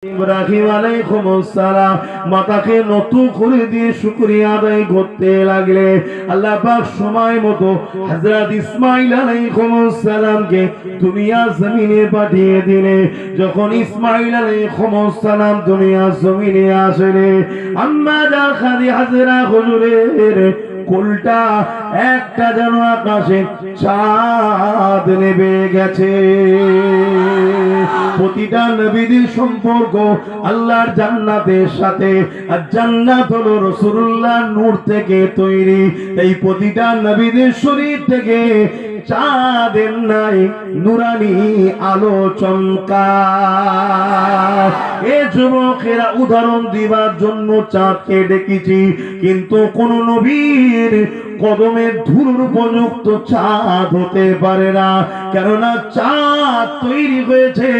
ইব্রাহিম আলাইহিস সালাম মাতাকে নত করে দিয়ে শুকরিয়া আদায় করতে লাগলে আল্লাহ পাক সময় মতো হযরত ইসমাঈল আলাইহিস সালামকে দুনিয়া জমিনে পাঠিয়ে দিলে। যখন ইসমাঈল আলাইহিস সালাম দুনিয়া জমিনে আসলে আম্মা জান হাজরা হুজুরের কোলটা একটা যেন আকাশে চাঁদ নেমে গেছে। প্রতিটা নবীদের সম্পর্ক আল্লাহর জান্নাতের সাথে, আর জান্নাত হলো রাসূলুল্লাহর নূর থেকে তৈরি। এই প্রতিটা নবীদের শরীর থেকে চাঁদের নাই নুরানি আলো চমকায়। এ যুবকেরা উদাহরণ দিবার জন্য চাঁদকে ডেকেছি, কিন্তু কোন নবীর কদমের ধুলোর উপযুক্ত চাঁদ হতে পারে না, কেননা চাঁদ তৈরি হয়েছে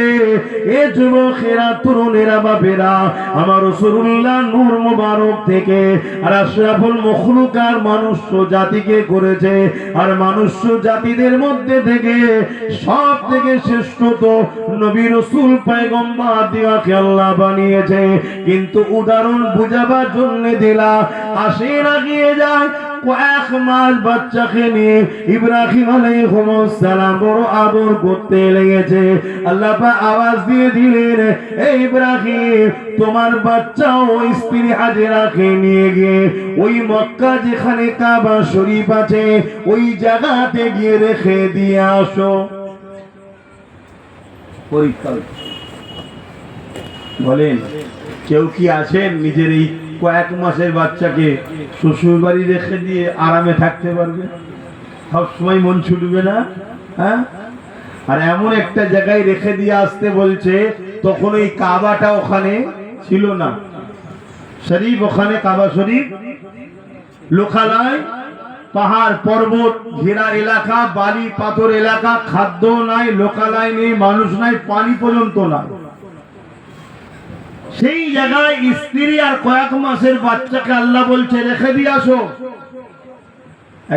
এ যুবকেরা, তরুণেরা, বাপেরা আমার রাসূলুল্লাহ নূর মুবারক থেকে। আর আশরাফুল মখলুকার মনুষ্য জাতিকে করেছে, আর মনুষ্য জাতিদের মধ্যে থেকে সব থেকে শ্রেষ্ঠ তো নবী রাসূল পয়গম্বর দিয়াকে আল্লাহ বানিয়েছে। কিন্তু উদাহরণ বুঝাবার জন্য দিলা আসে না গিয়ে যায় কয়েক মাস বাচ্চাকে নিয়ে ইব্রাহিম আলাইহিস সালাম বড় আদর করতে লেগেছে। আল্লাহ পাক আওয়াজ দিয়ে দিলেন, এই ইব্রাহিম তোমার বাচ্চা ও স্ত্রী হাজেরাকে নিয়ে গিয়ে ওই মক্কা যেখানে কাবা শরীফ আছে ওই জায়গাতে গিয়ে রেখে দিয়ে আসো। পরীক্ষা বলেন, কেউ কি আছেন নিজের এই কয়েক মাসের বাচ্চাকে শ্বশুর বাড়ি রেখে দিয়ে আরামে থাকতে পারবে? সব সময় মন ছুটবে না? হ্যাঁ, আর এমন একটা জায়গায় রেখে দিয়ে আসতে বলছে, তখন ওই কাবাটা ওখানে ছিল না, শরীফ ওখানে কাবা শরীফ, লোকালয়, পাহাড় পর্বত ঘেরা এলাকা, বালি পাথর এলাকা, খাদ্য নাই, লোকালয় নেই, মানুষ নাই, পানি পর্যন্ত না। সেই জায়গায় স্ত্রী আর কয়েক মাসের বাচ্চাকে আল্লাহ বলছে রেখে দিয়ে আসো।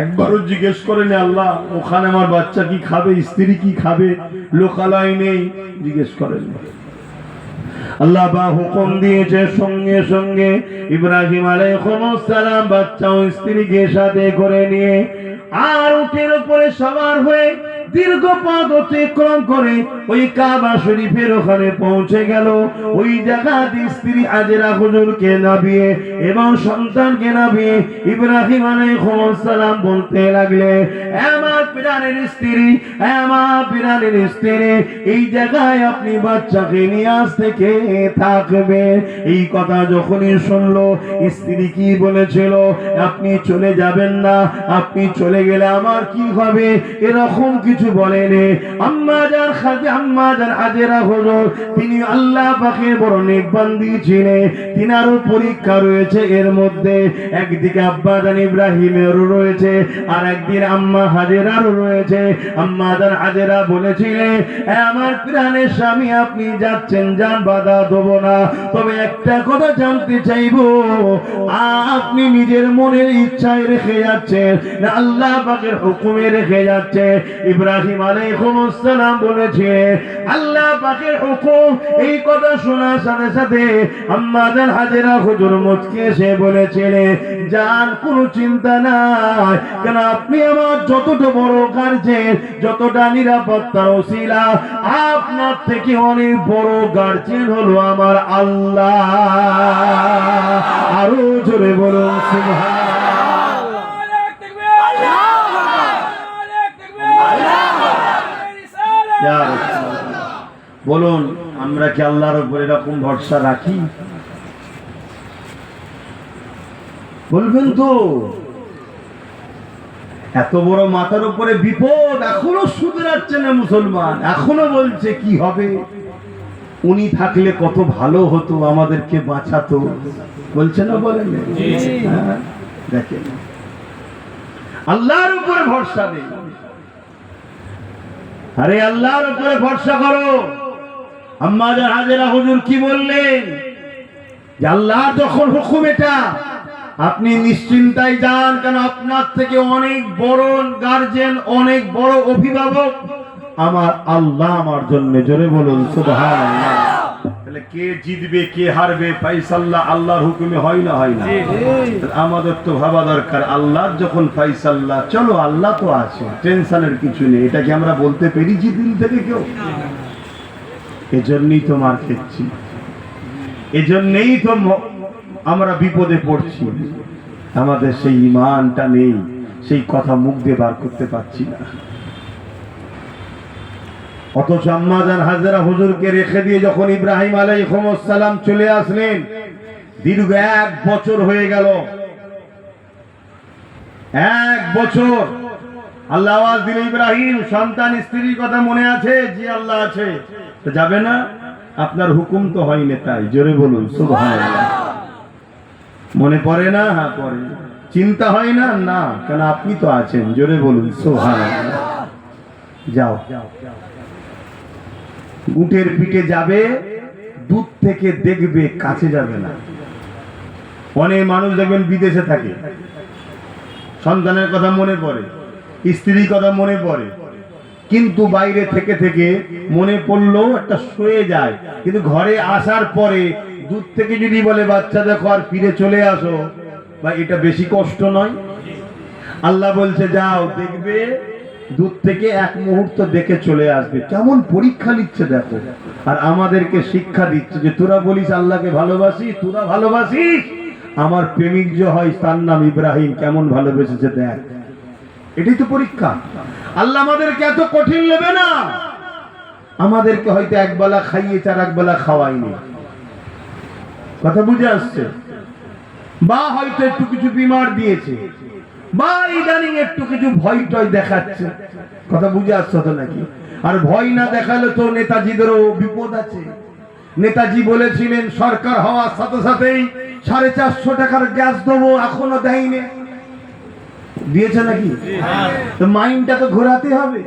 একবারও জিজ্ঞেস করেন আল্লাহ ওখানে আমার বাচ্চা কি খাবে, স্ত্রী কি খাবে, লোকালয় নেই, জিজ্ঞেস করেন। আল্লাহ বা হুকুম দিয়েছে, সঙ্গে সঙ্গে ইব্রাহিম আলাইহিস সালাম বাচ্চা ও স্ত্রীকে সাথে করে নিয়ে আর উটের উপরে সওয়ার হয়ে দীর্ঘ পথ অতিক্রম করে ওই কাবা শরীফের ওখানে পৌঁছে গেল। ওই জায়গাতে স্ত্রী হাজেরা হুজুরকে নামিয়ে এবং সন্তানকে নামিয়ে ইব্রাহিম আলাইহিস সালাম বলতে লাগলে, আমার প্রাণের স্ত্রী, আমার প্রাণের স্ত্রী, এই জায়গায় আপনি বাচ্চাকে নিয়ে আজ থেকে থাকবে। এই কথা যখনই শুনলো, স্ত্রী কি বলেছিল, আপনি চলে যাবেন না, আপনি চলে গেলে আমার কি হবে, এরকম কিছু বলেনি। আম্মা জান হাজেরা হুজুর তিনি আল্লাহ পাকের বড় নেক বান্দি ছিলেন, তিনারও পরীক্ষা রয়েছে। এর মধ্যে একদিকে আব্বা জান ইব্রাহিমেরও রয়েছে, আর একদিন আম্মা হাজেরারও রয়েছে। আম্মা জান হাজেরা বলেছিলেন, আমার প্রাণের স্বামী আপনি যাচ্ছেন, যান, বাধা দেব না, তবে একটা কথা জানতে চাইবো, আপনি নিজের মনের ইচ্ছায় রেখে যাচ্ছেন না আল্লাহ পাকের হুকুমে রেখে যাচ্ছে? ইব্রাহিম আলাইহিস সালাম বলেছে আল্লাহ পাকের হুকুম। এই কথা শোনার সাথে সাথে আম্মা জান হাজেরা হুজুর মুচকি এসে বলেছিলেন, জান কোনো চিন্তা নাই, কেন আপনি আমার যতটা বড় গার্জেন, যতটা নিরাপত্তার ওসিলা, আপনার থেকে অনেক বড় গার্জেন হলো আমার আল্লাহ। আরো জোরে বলুন সুবহানাল্লাহ। বলুন, আমরা কি আল্লাহর উপর এরকম ভরসা রাখি? বলবেন তো, এত বড় মাথার উপরে বিপদ, এখনো শুধরাচ্ছে না মুসলমান, এখনো বলছে কি হবে, উনি থাকলে কত ভালো হতো, আমাদেরকে বাঁচাতো, বলছে না, বলেন? দেখেন, আল্লাহর উপরে ভরসা নেই। আরে আল্লাহর উপরে ভরসা করো। আম্মা জান হাজেরা হুজুর কি বললেন, যে আল্লাহ যখন হুকুম এটা, আপনি নিশ্চিন্তায় যান, কেন আপনার থেকে অনেক বড় গার্জেন, অনেক বড় অভিভাবক আমার আল্লাহ আমার জন্য। জোরে বলুন সুবহানাল্লাহ। তাহলে কে জিতবে কে হারবে ফাইসাল্লাহ আল্লাহর হুকুমে হয় না হয় না? আমাদের তো ভাবা দরকার আল্লাহর যখন ফাইসাল্লাহ, চলো আল্লাহ তো আছে, টেনশনের কিছু নেই, এটা কি আমরা বলতে পেরেছি দিল থেকে কেউ? এজন্যই তো মার খেচ্ছি, এজন্যই তো আমরা বিপদে পড়ছি। আমাদের সেই ঈমানটা নেই, সেই কথা মুখ দিয়ে বার করতে পারছি না। অথচ আম্মা জান হাজেরা হুজুরকে রেখে দিয়ে যখন ইব্রাহিম আলাইহিস সালাম চলে আসলেন, দীর্ঘ 1 বছর হয়ে গেল। 1 বছর আল্লাহ আওয়াজ দিল, ইব্রাহিম সন্তান স্ত্রীর কথা মনে আছে? জি আল্লাহ আছে। তো যাবে না? আপনার হুকুম তো হয়নি, তাই জোরে বলুন সুবহানাল্লাহ। মনে পড়ে না? হ্যাঁ পড়ে। চিন্তা হয় না? না, কেন আপনি তো আছেন, জোরে বলুন সুবহানাল্লাহ। যাও, উটের পিঠে যাবে, দূর থেকে দেখবে, কাছে যাবে না। অনেক মানুষ দেখবেন বিদেশে থাকে, সন্তানের কথা মনে পড়ে, স্ত্রীর কথা মনে পড়ে, কিন্তু বাইরে থেকে থেকে মনে পড়লেও একটা শুয়ে যায়, কিন্তু ঘরে আসার পরে দূর থেকে যদি বলে বাচ্চা দেখো আর ফিরে চলে আসো, বা এটা বেশি কষ্ট নয়? আল্লাহ বলছে যাও, দেখবে, দূর থেকে 1 মুহূর্ত দেখে চলে আসবে। কেমন পরীক্ষা নিচ্ছে দেখো। আর আমাদেরকে শিক্ষা দিচ্ছে যে তোরা বলিস আল্লাহকে ভালোবাসি, তোরা ভালোবাসিস, আমার প্রেমিক যে হয় তার নাম ইব্রাহিম, কেমন ভালোবেসেছে দেখ। এটাই তো পরীক্ষা। আল্লাহ আমাদেরকে এত কঠিন নেবে না। আমাদেরকে হয়তো একবেলা খাইয়েছে আর একবেলা খাওয়াইনি, কথা বুঝে আসছে? বা হয়তো একটু কিছু বিমার দিয়েছে, বা ইদানিং একটু কিছু ভয় টয় দেখাচ্ছে, কথা বুঝে আসছে তো নাকি? আর ভয় না দেখালে তো নেতাজিদেরও বিপদ আছে। নেতাজি বলেছিলেন সরকার হওয়ার সাথে সাথেই 450 টাকার গ্যাস দেবো, এখনো দেয়নি। দিয়েছে নাকি? তো মাইন্ডটা তো ঘোরাতে হবে।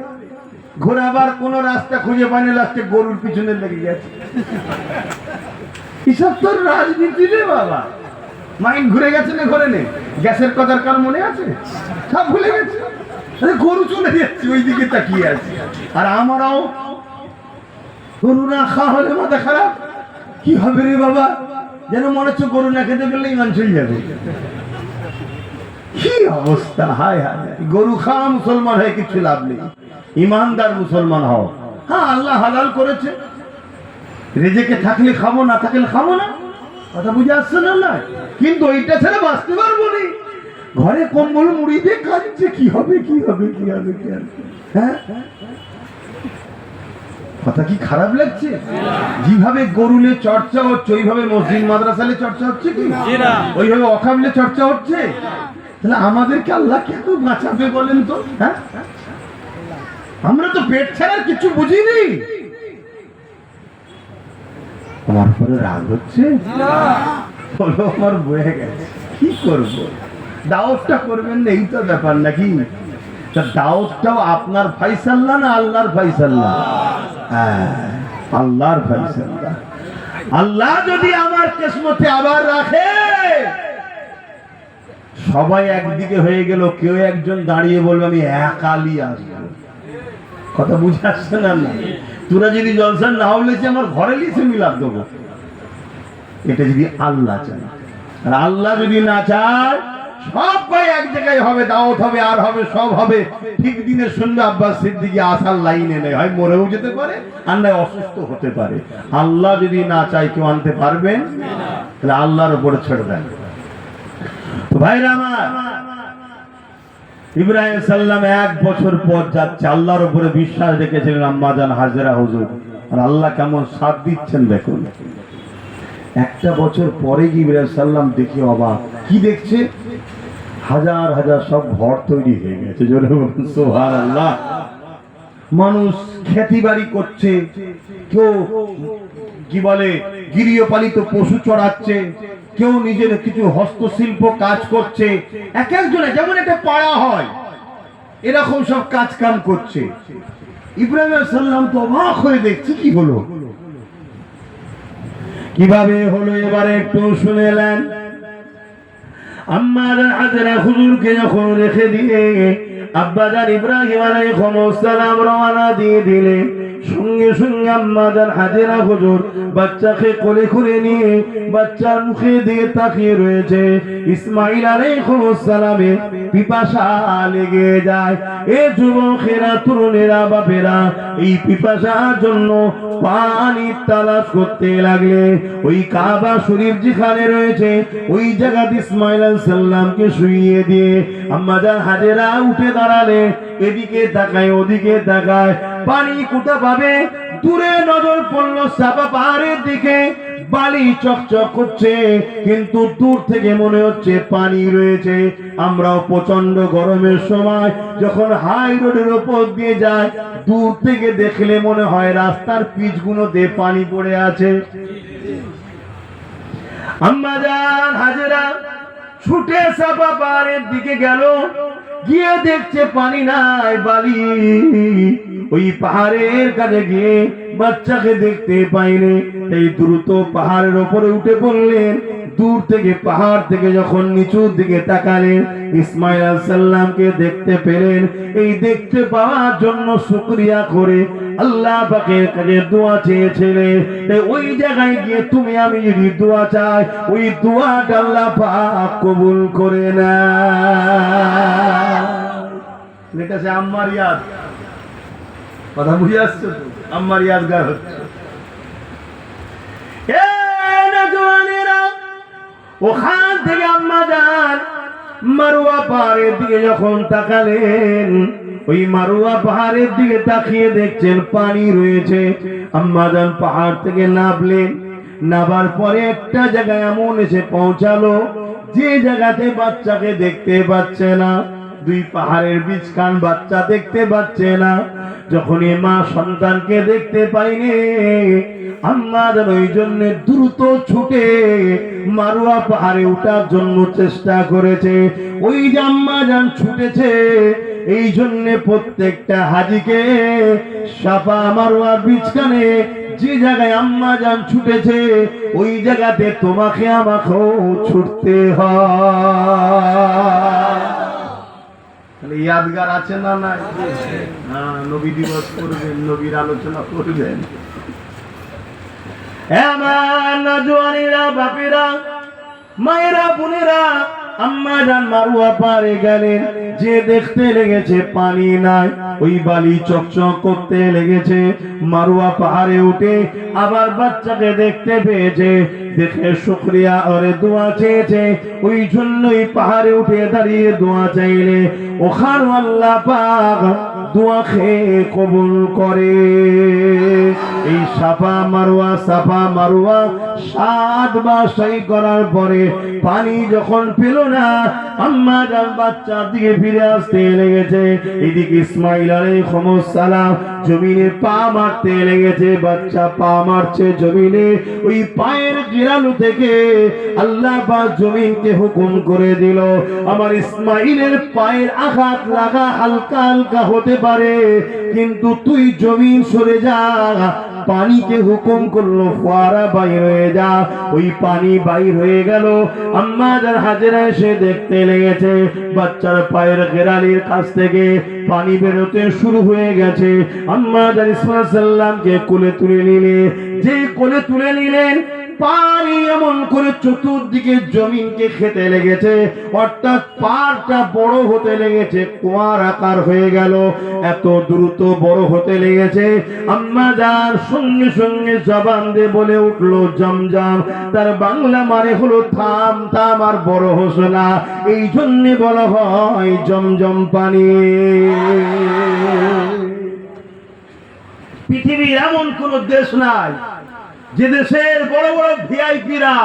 ঘোরাবার কোন রাস্তা খুঁজে পায়নি, লাস্টে গরুর পিছনে লেগে গেছে। এসব তো রাজনীতি রে বাবা। মাইন্ড ঘুরে গেছে না ঘুরে নেই? গ্যাসের কথার কার মনে আছে? সব ভুলে গেছে। গরু চলে যাচ্ছে, ওই দিকে তাকিয়ে আছে। আর আমরাও গরু না খাওয়া হলে মাথা খারাপ। কি হবে রে বাবা? যেন মনে হচ্ছে গরু না খেতে পারলে ইমান চলে যাবে। কি অবস্থা! হায় হায়, গরু খাওয়া মুসলমান হয়ে কিছু লাভ নেই। ইমানদার মুসলমান হও। হ্যাঁ, আল্লাহ হালাল করেছে, রেজেকে থাকলে খাবো, না থাকলে খাবো না, কথা বুঝে আসছে না? কিন্তু ওইটা ছেড়ে বাঁচতে পারবো না। ঘরে কম্বল মুড়ি দিয়ে কাঁদছে, কি হবে কি হবে কি হবে কি হবে। হ্যাঁ, কথা কি খারাপ লাগছে? যেভাবে গরুলে চর্চা হচ্ছে, ওইভাবে মসজিদ মাদ্রাসালে চর্চা হচ্ছে কি? ওইভাবে অকাবলে চর্চা হচ্ছে। তাহলে আমাদেরকে আল্লাহ কেন বাঁচাবে বলেন তো? হ্যাঁ, আমরা তো পেট ছাড়ার কিছু বুঝিনি। আমার পরে রাগ হচ্ছে, বলো আমার বয়ে গেছে, কি করবো? দাওয়াতটা করবেন না, এই তো ব্যাপার নাকি? দাওয়াতটাও আপনার ফাইসাল্লাহ না আল্লাহর ফাইসাল্লাহ? আল্লাহর ফাইসাল্লাহ। আল্লাহ যদি আমার কিসমতে আবার রাখে, সবাই একদিকে হয়ে গেল, কেউ একজন দাঁড়িয়ে বলবে আমি একালি আসবো, কথা বুঝে আসছে না? তোরা যদি জলসা না হলে আমার ঘরে লিখে মিলাপ দেবো, এটা যদি আল্লাহ চায়। আর আল্লাহ যদি না চায়, সবাই এক জায়গায় হবে, দাওয়াত হবে, আর হবে, সব হবে। ঠিক দিনে শুনবে আব্বাস সিদ্দিকী আসার লাইনে নেই, হয় মরেও যেতে পারে, আর নয় অসুস্থ হতে পারে। আল্লাহ যদি না চায় কেউ আনতে পারবেন? তাহলে আল্লাহর উপরে ছেড়ে দেন। তো ভাইরা আমার, ইব্রাহিম সাল্লাম 1 বছর পর যাচ্ছে, আল্লাহর উপরে বিশ্বাস রেখেছিলেন আম্মা জান হাজেরা হুজুর। আর আল্লাহ কেমন সাথ দিচ্ছেন দেখুন। 1 বছর পরে ইব্রাহিম সাল্লাম দেখে অবাক। কি দেখছে? হাজার হাজার সব ঘর তৈরি হয়ে গেছে, জোরে বলুন সুবহানাল্লাহ। মানুষ খেতি বাড়ি করছে, কেউ কি বলে গৃহপালিত পশু চড়াচ্ছে, কেউ নিজের কিছু হস্তশিল্প কাজ করছে। এক একজনে যেমন একটা পাড়া হয়, এরকম সব কাজ কাম করছে। ইব্রাহিম সাল্লাম তো অবাক হয়ে দেখছে, কি হলো, কিভাবে হলো, এবারে একটু শুনেলেন। আম্মা হাজেরা হুজুরকে যখন রেখে দিয়ে আব্বাজান ইব্রাহিম আলাইহিস সালাম রওনা দিয়ে দিলেন, সঙ্গে সঙ্গে আম্মা জান হাজেরা হুজুর বাচ্চাকে কোলে করে নিয়ে বাচ্চার মুখে দিয়ে তাকিয়ে রয়েছে। ইসমাইল আলাইহিস সালামে পিপাসা লেগে যায়। এ যুবকেরা, তরুণেরা, বাপেরা এই পিপাসার জন্য পানি তালাশ করতে লাগলে ওই কাবা শরীফ যেখানে রয়েছে ওই জায়গাতে ইসমাইল আলাইহিস সালামকে শুইয়ে দিয়ে আম্মা জান হাজেরা উঠে দাঁড়ালে, এদিকে তাকায় ওদিকে তাকায়, পানি কোথা পাবে? দূরে নজর পড়লো সাফা পাহাড়ের দিকে, বালি চকচক করছে কিন্তু দূর থেকে মনে হচ্ছে পানি রয়েছে। আমরাও প্রচন্ড গরমের সময় যখন হাই রোডের উপর দিয়ে যায়, দূর থেকে দেখলে মনে হয় রাস্তার পিচগুলোতে পানি পড়ে আছে। আম্মা জান হাজেরা ছুটে সাফা পাহাড়ের দিকে গেল, গিয়ে দেখছে পানি নাই, বালি। ওই পাহাড়ের কাছে গিয়ে বাচ্চাকে দেখতে পাইনি, এই দ্রুত পাহাড়ের উপরে উঠে পড়লেন। দূর থেকে পাহাড় থেকে যখন নিচুর দিকে তাকালেন, ইসমাইল আলাইহিস সালামকে দেখতে পেলেন। এই দেখতে পাওয়ার জন্য শুকরিয়া করে আল্লাহ পাকের কাছে দোয়া চেয়েছিলেন। ওই জায়গায় গিয়ে তুমি আমি যদি দোয়া চাই, ওই দোয়াটা আল্লাহ পাক কবুল করে না। এটা সে আম্মার ইয়াদ, কথা বুঝে আসছে তো? আম্মার ইয়াদগার হচ্ছে। ওখান থেকে আম্মা জান মারওয়া পাহাড়ের দিকে যখন তাকালেন, ওই মারওয়া পাহাড়ের দিকে তাকিয়ে দেখছেন পানি রয়েছে। আম্মা জান পাহাড় থেকে নামলেন, নামার পরে একটা জায়গায় এমন এসে পৌঁছালো যে জায়গাতে বাচ্চাকে দেখতে পাচ্ছে না। দুই পাহাড়ের বীজখান, বাচ্চা দেখতে পাচ্ছে না। যখন এই মা সন্তানকে দেখতে পাইনি, আম্মা জান ওই জন্য দ্রুত ছুটে মারওয়া পাহাড়ে ওঠার জন্য চেষ্টা করেছে। ওই যে আম্মা জান ছুটেছে, এই জন্য প্রত্যেকটা হাজিকে সাফা মারওয়ার বীজখানে যে জায়গায় আম্মা জান ছুটেছে, ওই জায়গাতে তোমাকে আমাকেও ছুটতে হয়। ইয়াদগার আছে না? নাই? হ্যাঁ, নবী দিবস করবেন, নবীর আলোচনা করবেন। আমার নজওয়ানেরা, বাপেরা, মায়েরা, বোনেরা, আম্মা জান মারওয়া পারে গেলেন, যে দেখতে লেগেছে পানি নাই, ওই বালি চকচক করতে লেগেছে। মারওয়া পাহাড়ে উঠে আবার বাচ্চাকে দেখতে পেয়েছে, দেখে শুকরিয়া করে দোয়া চেয়েছে। ওই জন্যই পাহাড়ে উঠে দাঁড়িয়ে দোয়া চাইলে ওখানে আল্লাহ পাক দোয়া খেয়ে কবুল করে। এই সাফা মারওয়া 7 বার সাই করার পরে পানি যখন পেল না, আম্মা জান বাচ্চার দিকে ফিরে আসতে লেগেছে। এদিকে ইসমাইল আলাইহিস সালাম জমিনে পা মারতে লেগেছে, বাচ্চা পা মারছে জমিনে। ওই পায়ের গিরালু থেকে আল্লাহ পাক জমিনকে হুকুম করে দিল, আমার ইসমাইলের পায়ের আঘাত লাগা হালকা হালকা হতে পারে, কিন্তু তুই জমিন সরে যা। পানিকে হুকুম করলো ফোয়ারা বাইর হয়ে যা। ওই পানি বাইর হয়ে গেল। আম্মা জান হাজেরা এসে দেখতে লেগেছে বাচ্চার পায়ের গেরালির কাছ থেকে পানি বেরোতে শুরু হয়ে গেছে। আম্মা জান ইসমাইল সাল্লামকে কোলে তুলে নিলে, যে কোলে তুলে নিলেন, পানি এমন করে চতুর্দিকে জমিনকে খেতে লেগেছে, অর্থাৎ পাড়টা বড় হতে লেগেছে, কুয়ার আকার হয়ে গেল। এত দ্রুত বড় হতে লেগেছে, আম্মা জান সঙ্গে সঙ্গে জবান দিয়ে বলে উঠলো জমজম। তার বাংলা মানে হলো থাম থাম, আর বড় হোস না, এই জন্য বলা হয় জমজম পানি। পৃথিবীর এমন কোন দেশ নাই যে দেশের বড় বড় ভিআইপিরা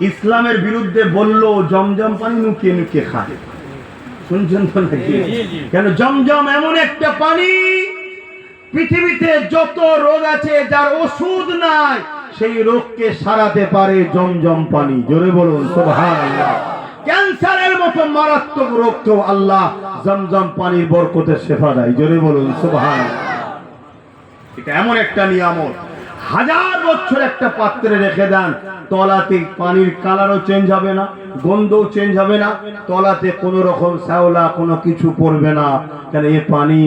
ইসলামের বিরুদ্ধে বলল জমজম পানি নুকিয়ে নুকিয়ে খায়। শুনছেন তো নাকি? কেন? জমজম এমন একটা পানি, পৃথিবীতে যত রোগ আছে যার ওষুধ নাই, সেই রোগকে সারাতে পারে জমজম পানি। জোরে বলুন সুবহানাল্লাহ। ক্যান্সারের মতো মারাত্মক রোগকেও আল্লাহ জমজম পানির বরকতে শেফা দেয়। জোরে বলুন সুবহানাল্লাহ। এটা এমন একটা নিয়ামত, 1000 বছর একটা পাত্রে রেখে দেন, তলাতে পানির কালারও চেঞ্জ হবে না, গন্ধও চেঞ্জ হবে না, তলাতে কোনো রকম শ্যাওলা কোনো কিছু পড়বে না। কেন? এই পানি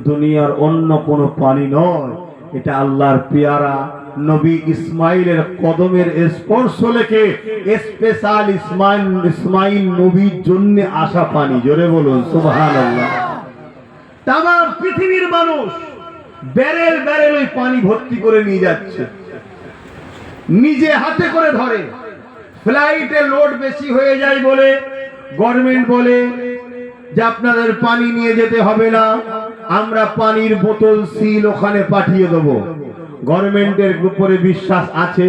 দুনিয়ার অন্য কোনো পানি নয়, এটা আল্লাহর পেয়ারা নবী ইসমাইলের কদমের স্পর্শ লেখে স্পেশাল ইসমাইল নবীর জন্য আসা পানি। জোরে বলুন সুবহানাল্লাহ। তাম পৃথিবীর মানুষ ব্যারেল ব্যারেল ওই পানি ভর্তি করে নিয়ে যাচ্ছে, নিজে হাতে করে ধরে। ফ্লাইটে লোড বেশি হয়ে যায় বলে গভর্নমেন্ট বলে যে আপনাদের পানি নিয়ে যেতে হবে না, আমরা পানির বোতল সিল ওখানে পাঠিয়ে দেবো। গভর্নমেন্টের উপরে বিশ্বাস আছে,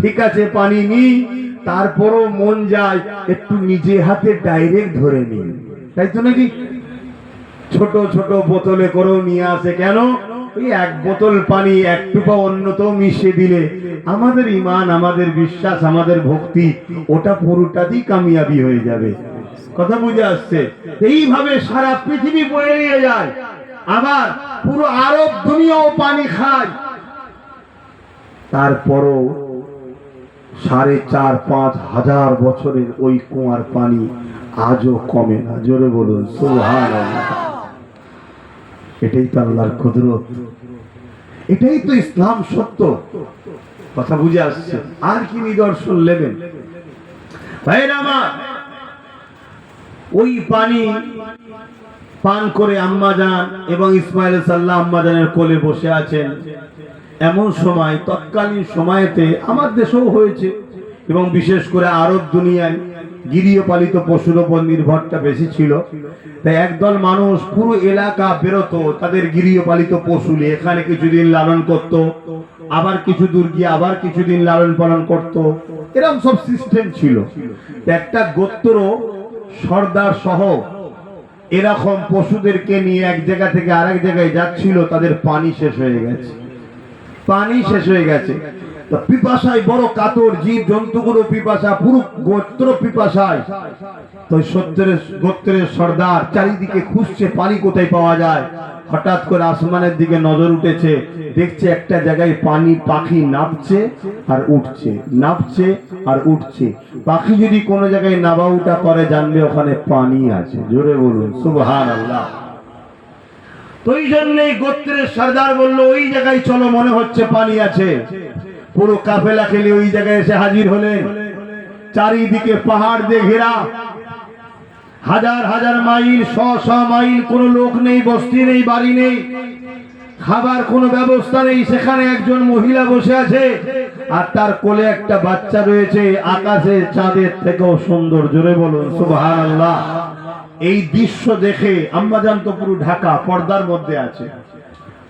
ঠিক আছে পানি নিই, তারপরও মন যায় একটু নিজে হাতে ডাইরেক্ট ধরে নিই, তাই তো নাকি? ছোট ছোট বোতলে করেও নিয়ে আসে। কেন? ওই এক বোতল পানি একটুকু অন্যতম মিশিয়ে দিলে আমাদের ঈমান, আমাদের বিশ্বাস, আমাদের ভক্তি ওটা পুরোটাতেই কামিয়াবি হয়ে যাবে। কথা বুঝে আসছে? এইভাবে সারা পৃথিবী বয়ে নিয়ে যায়, আবার পুরো আরব দুনিয়াও পানি খায়। তারপরও 4,5-5 হাজার বছরের ওই কুয়ার পানি আজও কমে না। জোরে বলুন সুবহানাল্লাহ। এটাই তো আল্লাহর কুদরত, এটাই তো ইসলাম সত্য। কথা বুঝে আসছে? আর কি নিদর্শন নেবেন ভাইরা আমার? ওই পানি পান করে আম্মাজান এবং ইসমাইল সাল্লাহ আম্মাজানের কোলে বসে আছেন। এমন সময়, তৎকালীন সময়েতে আমার দেশেও হয়েছে, এবং বিশেষ করে আরব দুনিয়ায় গৃহপালিত পশুর উপর নির্ভরটা বেশি ছিল। তাই একদল মানুষ পুরো এলাকা বেরোতো তাদের গৃহপালিত পশু নিয়ে, এখানে কিছুদিন লালন করত, আবার কিছু দূর গিয়ে আবার কিছুদিন লালন পালন করত, এরকম সব সিস্টেম ছিল। একটা গোত্র সর্দার সহ এরকম পশুদেরকে নিয়ে এক জায়গা থেকে আরেক জায়গায় যাচ্ছিল, তাদের পানি শেষ হয়ে গেছে। পানি শেষ হয়ে গেছে, তো পিপাসায় বড় কাতর, জীব জন্তুগুলো পিপাসা, পুরো গোত্র পিপাসায়। তো গোত্রের সর্দার চারিদিকে খুঁজছে পানি কোথায় পাওয়া যায়। হঠাৎ করে আসমানের দিকে নজর উঠেছে, দেখছে একটা জায়গায় পানি, পাখি নামছে আর উঠছে, নামছে আর উঠছে। পাখি যদি কোনো জায়গায় নামা উঠা করে জানবে ওখানে পানি আছে। জোরে বলুন সুবহানাল্লাহ। তো এই জন্যই গোত্রের সর্দার বললো ওই জায়গায় চলো, মনে হচ্ছে পানি আছে। পুরো কাফেলা খেলে ওই জায়গায় এসে হাজির হলেন। চারিদিকে পাহাড় দিয়ে ঘেরা, হাজার হাজার মাইল, 100 মাইল, কোনো লোক নেই, বস্তি নেই, বাড়ি নেই, খাবার কোনো ব্যবস্থা নেই। সেখানে একজন মহিলা বসে আছে আর তার কোলে একটা বাচ্চা রয়েছে, আকাশে চাঁদের থেকেও সুন্দর। জোরে বলুন সুবহানাল্লাহ। এই দৃশ্য দেখে আম্মাজান তো পুরো ঢাকা, পর্দার মধ্যে আছে।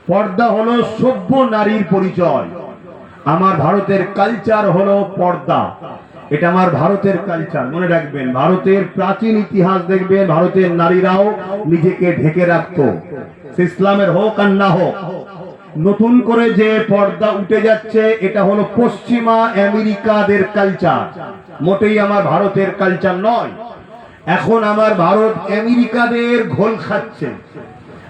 পর্দা হলো সভ্য নারীর পরিচয়। আমার ভারতের কালচার হলো পর্দা, এটা আমার ভারতের কালচার, মনে রাখবেন। ভারতের প্রাচীন ইতিহাস দেখবেন, ভারতের নারীরাও নিজেকে ঢেকে রাখতো, ইসলামের হোক আর না হোক। নতুন করে যে পর্দা উঠে যাচ্ছে এটা হলো পশ্চিমা আমেরিকাদের কালচার, মোটেই আমার ভারতের কালচার নয়। এখন আমার ভারত আমেরিকাদের ঘোল খাচ্ছে,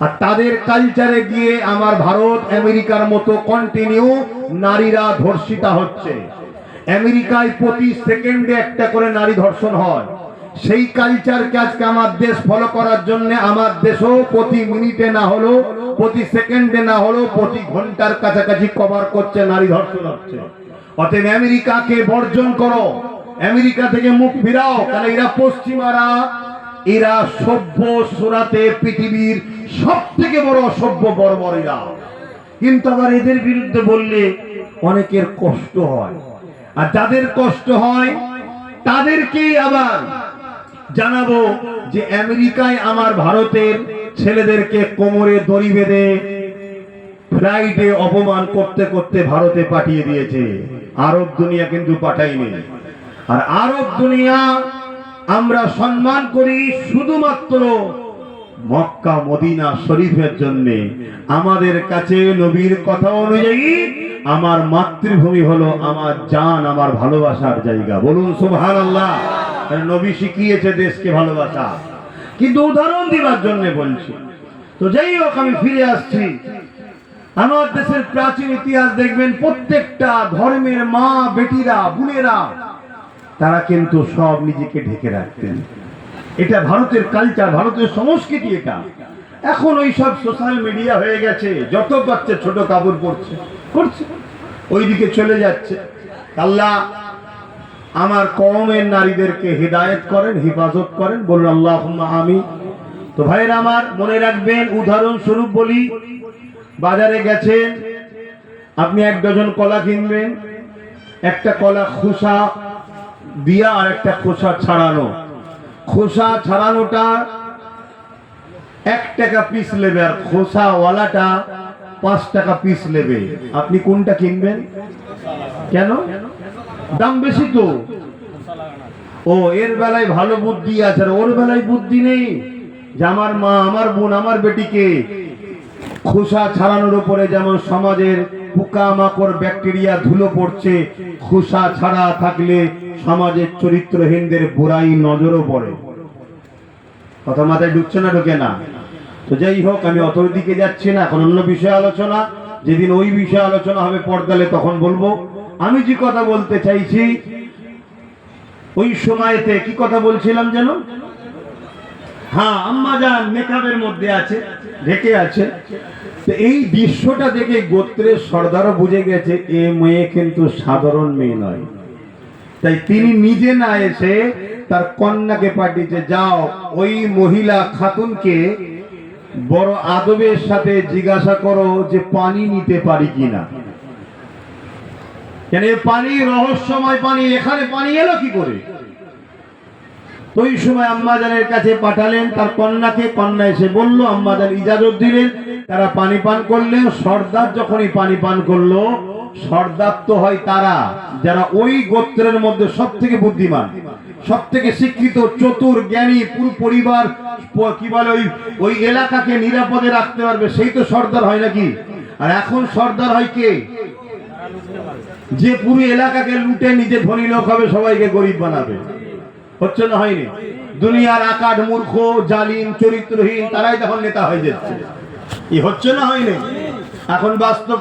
আর তাদের কালচারে গিয়ে আমার ভারত আমেরিকার মতো কন্টিনিউ নারীরা ধর্ষিতা হচ্ছে। আমেরিকায় প্রতি সেকেন্ডে একটা করে নারী ধর্ষণ হয়। সেই কালচারকে আজকে আমার দেশ ফলো করার জন্য আমার দেশও প্রতি মিনিটে না হলো, প্রতি সেকেন্ডে না হলো, প্রতি ঘন্টার কাছাকাছি কভার করছে নারী ধর্ষণ হচ্ছে। অতএব আমেরিকাকে বর্জন করো, আমেরিকা থেকে মুখ ফিরাও, কারণ এরা পশ্চিমারা, এরা সভ্য সুরাতে পৃথিবীর সব থেকে বড় অসভ্য বর্বরেরা। কিন্তু আবার এদের বিরুদ্ধে বললে অনেকের কষ্ট হয়, আর যাদের কষ্ট হয় তাদেরকেই আবার জানাবো যে আমেরিকায় আমার ভারতের ছেলেদেরকে কোমরে দড়ি বেঁধে ফ্লাইটে অপমান করতে করতে ভারতে পাঠিয়ে দিয়েছে। আরব দুনিয়া কিন্তু পাঠায়নি। আর আরব দুনিয়া আমরা সম্মান করি শুধুমাত্র মক্কা মদিনা শরীফের জন্য। আমাদের কাছে নবীর কথা অনুযায়ী আমার মাতৃভূমি হলো আমার জান, আমার ভালোবাসার জায়গা। বলুন সুবহানাল্লাহ। নবী শিখিয়েছে দেশকে ভালোবাসা। কিন্তু উদাহরণ দিবার জন্য বলছি। তো যাই হোক, আমি ফিরে আসছি। আমার দেশের প্রাচীন ইতিহাস দেখবেন, প্রত্যেকটা ধর্মের মা, বেটিরা, বোনেরা তারা কিন্তু সব নিজেকে ঢেকে রাখতেন। এটা ভারতের কালচার, ভারতের সংস্কৃতি। এটা এখন ওই সব সোশ্যাল মিডিয়া হয়ে গেছে, যত বাচ্চা ছোট কাপড় পরছে করছে, ওইদিকে চলে যাচ্ছে। আল্লাহ আমার কওমের নারীদেরকে হিদায়াত করেন, হেফাজত করেন, বলুন আল্লাহুম্মা আমিন। তো ভাইরা আমার, মনে রাখবেন, উদাহরণস্বরূপ বলি, বাজারে গেছেন আপনি, 1 ডজন কলা কিনবেন, একটা কলা খোসা দিয়া আর একটা খোসা ছাড়ানো। খোসা ছাড়ানোটা 1 টাকা পিস নেবে, আর খোসাওয়ালাটা 5 টাকা পিস নেবে। আপনি কোনটা কিনবেন? কেন? দাম বেশি তো। ও, এর বেলায় ভালো বুদ্ধি আছে, আর ওর বেলায় বুদ্ধি নেই যে আমার মা, আমার বোন, আমার বেটিকে খোসা ছাড়ানোর উপরে যেমন সমাজের পোকামাকড়, ব্যাকটেরিয়া, ধুলো পড়ছে, খোসা ছাড়া থাকলে সমাজের চরিত্রহীনদের বুরাই নজরও পড়ে। কথা মাথায় ঢুকছে না? ঢুকে না? তো যাই হোক, আমি অত দিকে যাচ্ছি না, এখন অন্য বিষয়ে আলোচনা। যেদিন ওই বিষয়ে আলোচনা হবে পর্দালে, তখন বলবো। আমি যে কথা বলতে চাইছি, ওই সময়তে কি কথা বলছিলাম যেন? হ্যাঁ, আম্মা জান নেকাবের মধ্যে আছে, ঢেকে আছে। তো এই দৃশ্যটা দেখে গোত্রের সর্দারও বুঝে গেছে এ মেয়ে কিন্তু সাধারণ মেয়ে নয়। তাই তিনি নিজে না এসে তার কন্যাকে পাঠিয়েছে, যাও ওই মহিলা খাতুনকে বড় আদবের সাথে জিজ্ঞাসা করো যে পানি নিতে পারি কিনা। কেন পানি রহস্যময় পানি, এখানে পানি এলো কি করে? তো ওই সময় আম্মাজানের কাছে পাঠালেন তার কন্যাকে। কন্যা এসে বলল, আম্মাজান ইজাজত দিলেন, তারা পানি পান করলেন। সর্দার যখনই পানি পান করলো, সর্দার তো হয় তারা যারা ওই গোত্রের মধ্যে সব থেকে বুদ্ধিমান, সব থেকে শিক্ষিত, চতুর, জ্ঞানী, পুরো পরিবার কি বলে ওই এলাকাকে নিরাপদে রাখতে পারবে, সেই তো সর্দার হয় নাকি? আর এখন সর্দার হয় কে? যে পুরো এলাকাকে লুটে নিজে ধনী লোক হবে, সবাইকে গরিব বানাবে। হচ্ছে না? হয়নি? দুনিয়ার আকার মূর্খ, জালিম, চরিত্রহীন, তারাই তখন নেতা হয়ে যাচ্ছে। হচ্ছে না? হয়নি? এখন বাস্তব